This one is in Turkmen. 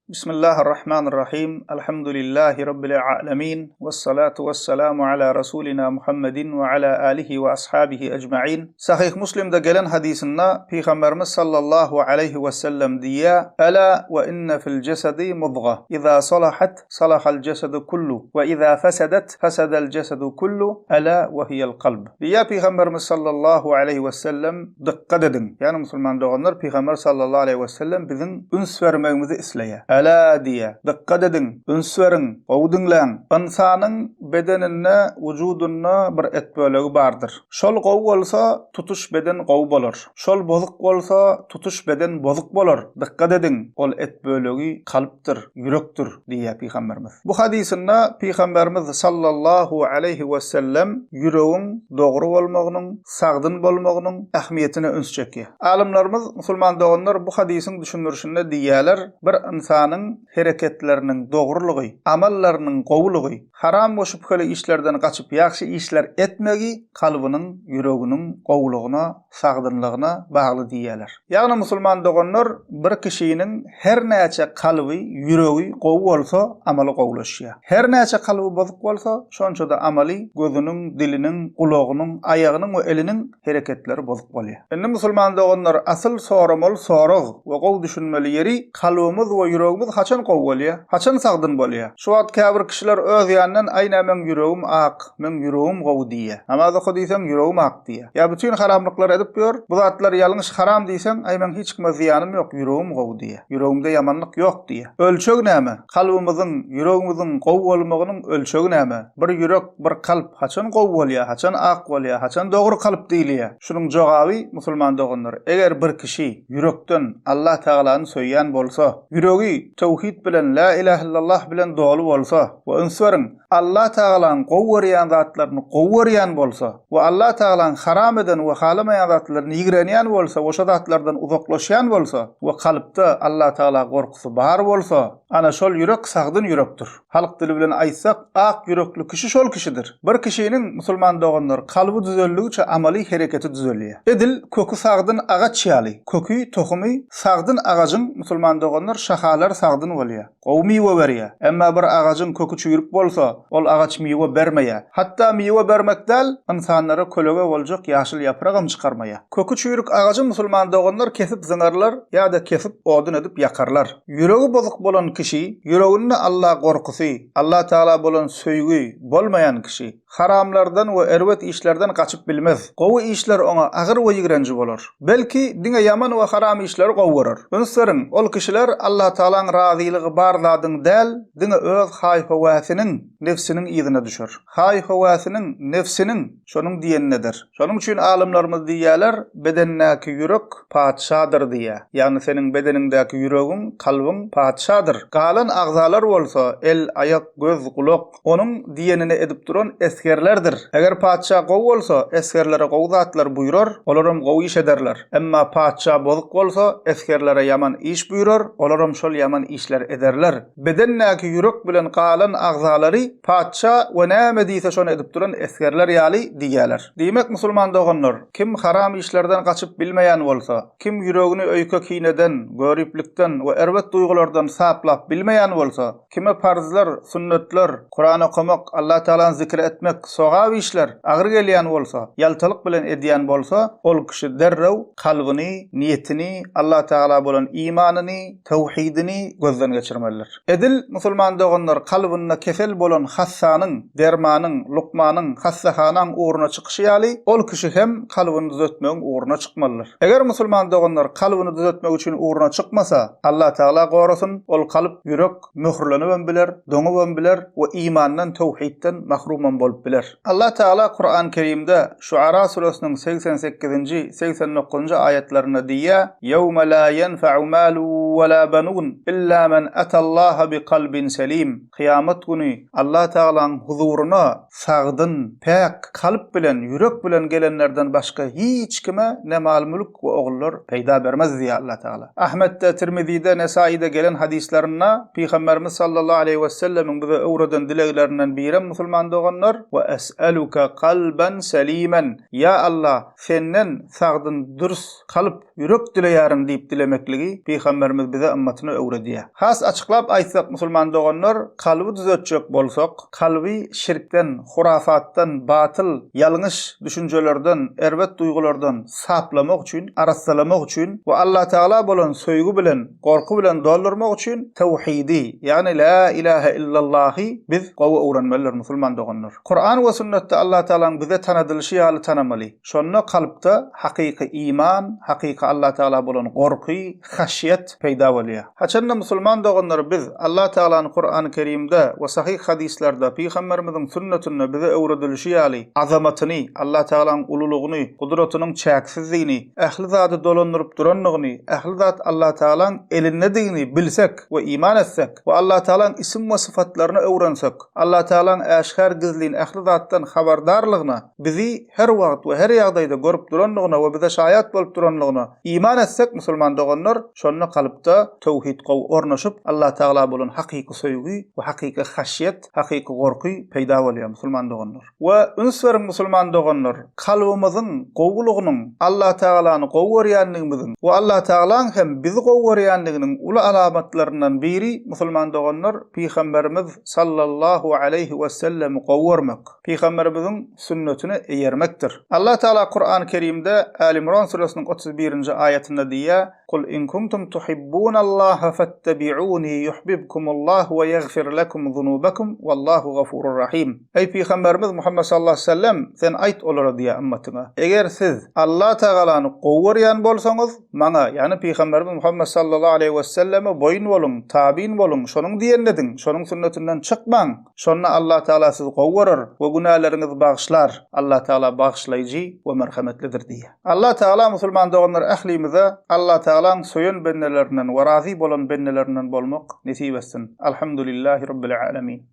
Bismillahirrahmanirrahim. Elhamdülillahi Rabbil alemin. Vessalatu vesselamu ala Rasulina Muhammedin ve ala alihi ve ashabihi ecma'in. Sahih Muslim'de gelen hadisinde Peygamberimiz sallallahu aleyhi ve sellem diye Ela ve inne fil cesedi mudga. İza salahat salahal cesedu kullu ve iza fesedet fesedel cesedu kullu. Ela ve hiyel kalb. Diye Peygamberimiz sallallahu aleyhi ve sellem dikkat edin. Yani Müslüman doğanlar Peygamber sallallahu aleyhi ve sellem bizim üns vermemizi isleye. Ela diye dikkat edin, üns verin, gowdunlan. İnsanın bedenine, vücuduna bir et bölegi bardır. Şol gow bolsa tutuş beden gow bolar. Şol bozuk bolsa tutuş beden bozuk bolar. Dikkat edin, ol et bölegi kalptir, yürektir diye Peygamberimiz. Bu hadisinde Peygamberimiz sallallahu aleyhi ve sellem yüreğin doğru bolmagynyň, sagdyn bolmagynyň ähmiýetine üns çekýär. Alimlerimiz, musulman doganlar bu hadisin düşünürşinde diýýärler, bir insanın hareketlerinin doğruluğu, amallarının gowuluğu, haram boşup köle işlerden kaçıp yaxşı işler etmegi kalbinin, yüreğinin gowuluğuna, sagdynlygyna bagly diýerler. Ýagny musulman doganlar bir kişinin her näçe kalby, yüreği gowy bolsa amaly gowlaşýar. Her näçe kalby bozuk bolsa şonça da amaly gözüniň, diliniň, gulagynyň, aýagynyň we eliniň hareketleri bozuk bolýar. Indi musulman doganlar asyl soramol sorag we gow düşünmeli ýeri kalbymyz we yüregimiz haçan gow bolýar, haçan sagdyn bolýar. Şu wagt käbir kişiler öz ýanyndan aýna men yüregim ak, men yüregim gow diýär. Namaza goýsam yüregim ak diýär. Ya bütün haramlyklar edip ýör, bu zatlar ýalňyş haram diýsen, aý men hiç kime ziýanym ýok, yüregim gow diýär. Yüregimde ýamanlyk ýok diýär. Ölçeg näme? Kalbymyzyň, yüregimiziň gow bolmagynyň ölçegi näme? Bir yürek, bir kalp haçan gow bolýar, haçan ak bolýar, haçan dogry kalp diýilýär. Şunyň jogaby musulman doganlar, eger bir kişi yürekden Allah Taalany söýýän bolsa, ýüregi tawhid bilen la ilahe illallah bilen dolu bolsa we ünswerin Allah Taalanyň gowwaryan zatlaryny gowwaryan bolsa we Allah Taalanyň haram eden we halamayan zatlaryny ýigrenýän bolsa, oşa zatlardan uzaklaşýan bolsa we kalpda Allah Taala gorkusy bar bolsa, ana şol ýürek sagdyn ýürekdir. Halk dili bilen aýtsak, ak ýürekli kişi şol kişidir. Bir kişiniň musulman doganlar kalby düzelligiçe amali hereketi düzelýär. Edil kökü sagdyn agaç ýaly, kökü tohumy sagdyn agajyň musulman doganlar şahalar sagdyn bolýar. Gow miwe berýär. Emma bir agajyň kökü çüýürük bolsa, ol agaç miwe bermeýär. Hatda miwe bermekdäl insanlara kölege boljak ýaşyl ýapragam çykarmaýar. Kökü çüýürük agajy musulman doganlar kesip zyňarlar ýa-da kesip odun edip ýakarlar. Ýüregi bozuk bolan kişi, ýüreginde Allah gorkusy, Allah Taala bolan söýgü bolmayan kişi, haramlardan we erwet işlerden kaçıp bilmez. Gowy işler ona agyr we ýigrenji bolar. Belki diňe ýaman we haram işler gowwarar. Ünslerin ol kişiler Allah Taalanyň razyligi bar zadyň däl, diňe öz haýhawasiniň, nefsiniň ýygyna düşer. Haýhawasiniň, nefsiniň şonuň diýenidir. Şonuň üçin alimlerimiz diýýärler, bedennäki ýürek padşadyr diýär. Ýagny seniň bedeningdäki ýüregiň, kalbyň padşadyr. Galan agzalar bolsa, el, ayak, göz, kulak onuň diýenini edip duran eskerlerdir. Eger padşa gow bolsa, eskerlere gow zatlar buýrar, olaram gow iş ederler. Emma padşa bozuk bolsa, eskerlere ýaman iş buýrar, olaram şol ýaman işler ederler. Bedennäki ýürek bilen galan agzalary padşa we näme diýse şonu edip duran eskerler ýaly diýýärler. Diýmek musulman doganlar, kim haram işlerden kaçıp bilmeýän bolsa, kim ýüregini öýke kineden, göriplikden we erwet duýgulardan saplap bilmeýän bolsa, kime farzlar, sünnetler, Kur'an okumak, Allah Taalanyň zikir etmek, sogawy işler agyr gelýän bolsa, ýaltalyk bilen edýän bolsa, ol kişi derrew kalbyny, niýetini, Allah Taala bolan imanyny, tawhidini gözden geçirmelidir. Edil musulman doganlar kalbyna kesel bolan hassanyň, dermanyň, lukmanyň, hassahanyň uğruna çykyşy ýaly, ol kişi hem kalbyny düzeltmegiň uğruna çykmalydyr. Eger musulman doganlar kalbyny düzeltmek üçin uğruna çykmasa, Allah Taala gorasyn, ol kalp, ýürek möhürlenip biler, doňup biler we imandan, tawhidden mahrum bolup biler. Allah Taala Kur'an-ı Kerimde Şuara suresiniň 88-nji 89-njy ayetlerinde diýär: "Yawma la yenfa'u malu we la banun illa men atallaha biqalbin selim." Kıyamet günü Allah Taalanyň huzuruna sagdyn, pek kalp bilen, ýürek bilen gelenlerden başga hiç kime ne mal mülk we ogullar peýda bermez diýär Allah Taala. Ahmetde, Tirmizi'de, Nesai'de gelen hadislerine Peygamberimiz sallallahu aleyhi ve sellemin bize öwreden dileklerinden biri musulman doganlar ve es'aluka kalben selimen. Ya Allah, senden sagdyn dürüst kalp, ýürek dileýärim diýip dilemekligi Peygamberimiz bize ümmetine öwredi. ugry diye. Has açyklap aýtsak musulman doganlar, kalby düzeltjek bolsak, kalby şirkden, hurafatdan, batıl, ýalňyş düşünjelerden, erbet duygulardan saplamak üçin, arassalamak üçin we Allah Taala bolan söýgü bilen, gorku bilen doldurmak üçin tawhidi, yani la ilahe illallah biz gowy öwrenmeliler musulman doganlar. Kur'an we sünnetde Allah Taala'nın bize tanadylşy ýaly tanamaly. Şonda kalpda hakyky iman, hakyky Allah Taala bolan gorky, haşyet peýda bolýar. Haçanda musulman doganlar biz Allah Taala'nın Kur'an-ı Kerimde we sahih hadislerde Peýgamberimiziň sünnetinde bize öwredilşi ýaly azamatyny, Allah Taala'nın ululugyny, gudratynyň çäksizligini, ähli zady dolandyryp duranlygyny, ähli zat Allah Taala'nın elindedigini bilsek we iman etsek we Allah Taala'nın isim we sıfatlaryny öwrensek, Allah Taala'nın äşkar gizligini, ähli zatdan habardarlygyna, bizi her wagt we her ýagdaýda görüp duranlygyna we bize şaýat bolup duranlygyna iman etsek musulman doganlar, şonu kalpda tawhid gowy ornaşyp Allah Taala bolan hakyky söýgü we hakyky haşyet, hakyky gorky peýda bolýar musulman doganlar. We ünswer musulman doganlar, kalbymyzyň gowulugynyň Allah Taala'ny gowurýanlygymyzyň we Allah Taala'nın hem bizi gowurýanlygynyň uly alamatlaryndan biri musulman doganlar Peýgamberimiz sallallahu aleyhi we sellem gowurmak, Peýgamberimiziň sünnetini eýermekdir. Allah Taala Kur'an-ı Kerimde Ali İmran suresiniň 31-nji aýatynda diýär: "Kul in kuntum tuhibbunallaha fattabi'uni yuhibbukumullah we yaghfir lakum zunubakum wallahu gafurur rahim." Ey Peýgamberimiz Muhammed sallallahu aleyhi ve sellem, sen aýt olara diýär ummatyňa: "Eger siz Allah Taala'ny gowurýan bolsaňyz, maňa, ýani Peýgamberimiz Muhammed sallallahu aleyhi ve selleme boýun boluň, tabiin boluň, şonuň diýenlediň, şonuň sünnetinden çykmaň. Şonu Allah Taala sizi gowurur we günahlarynızy bagşlar. Allah Taala bagşlaýjy we merhametlidir" diýär. Allah Taala musulman doganlar ählimize Allah Taala'nın soýun bendelerinden we razy bolan bendelerinden bolmak nesip etsin. Alhamdulillahi rabbil alamin.